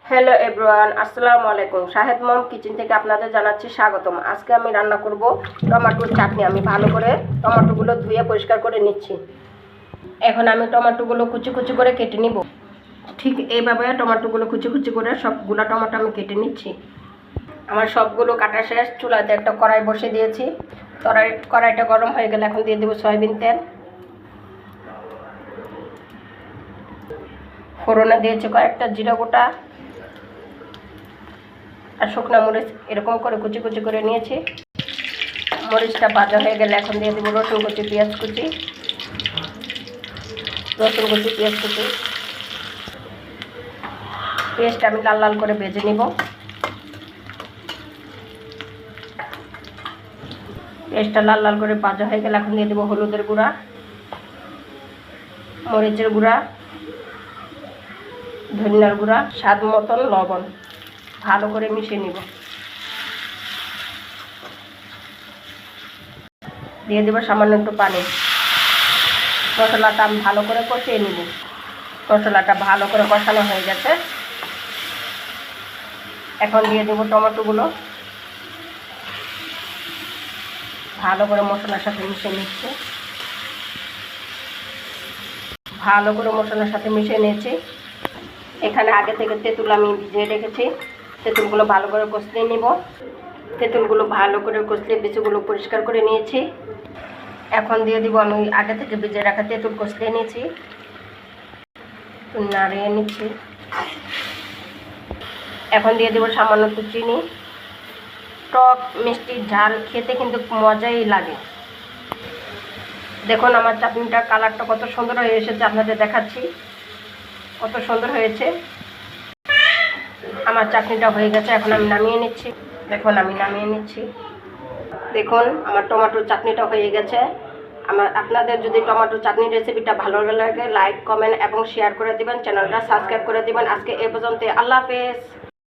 Hello everyone, আসসালামু আলাইকুম। শাহেদ মম kitchen থেকে আপনাদের জানাচ্ছি স্বাগতম। আজকে আমি রান্না করব টমেটোর চাটনি। আমি ভালো করে টমেটোগুলো ধুয়ে পরিষ্কার করে নিচ্ছি। এখন আমি টমেটোগুলো কুচি কুচি করে কেটে নিব। ঠিক এইভাবে টমেটোগুলো কুচি কুচি করে সবগুলো টমেটো আমি কেটে নিচ্ছি। আমার সবগুলো কাটা শেষ। চুলাতে একটা কড়াই বসে দিয়েছি। কড়াইটা গরম হয়ে গেলে এখন দিয়ে দেবো সয়াবিন তেল। ফোড়নে দিয়েছি কয়েকটা জিরা গোটা আর শুকনো মরিচ এরকম করে কুচি কুচি করে নিয়েছি। মরিচটা ভাজা হয়ে গেলে এখন দিয়ে দেবো রসুন কুচি, পেঁয়াজ কুচি, পেঁয়াজটা আমি লাল লাল করে ভেজে নিব। পেঁয়াজটা লাল লাল করে ভাজা হয়ে গেলে এখন দিয়ে দেবো হলুদের গুঁড়া, মরিচের গুঁড়া, ধনিয়ার গুঁড়া, স্বাদ মতন লবণ। ভালো করে মিশিয়ে নিব। দিয়ে দেবো সামান্য একটু পানি। মশলাটা আমি ভালো করে কষিয়ে নিব। মশলাটা ভালো করে কষানো হয়ে গেছে। এখন দিয়ে দেবো টমেটোগুলো। ভালো করে মশলার সাথে মিশিয়ে নিচ্ছি। ভালো করে মশলার সাথে মিশিয়ে নিয়েছি। এখানে আগে থেকে তেঁতুল আমি ভিজিয়ে রেখেছি। তেঁতুলগুলো ভালো করে কষলে নিব। তেঁতুলগুলো ভালো করে কষলে বিচিগুলো পরিষ্কার করে নিয়েছি। এখন দিয়ে দিব আমি আগে থেকে ভিজিয়ে রাখা তেঁতুল কষলে নিয়েছি। নাড়িয়ে নিচ্ছি। এখন দিয়ে দেবো সামান্য একটু চিনি। টক মিষ্টি ঝাল খেতে কিন্তু মজাই লাগে। দেখুন আমার চাটনিটার কালারটা কত সুন্দর হয়ে এসেছে, আপনাদের দেখাচ্ছি কত সুন্দর হয়েছে। আমার চাটনিটা হয়ে গেছে। এখন আমি নামিয়ে নিচ্ছি। দেখুন আমার টমেটোর চাটনিটা হয়ে গেছে। আপনাদের যদি টমেটো চাটনির রেসিপিটা ভালো লাগে লাইক, কমেন্ট এবং শেয়ার করে দিবেন। চ্যানেলটা সাবস্ক্রাইব করে দিবেন। আজকে এ পর্যন্ত। আল্লাহ হাফেজ।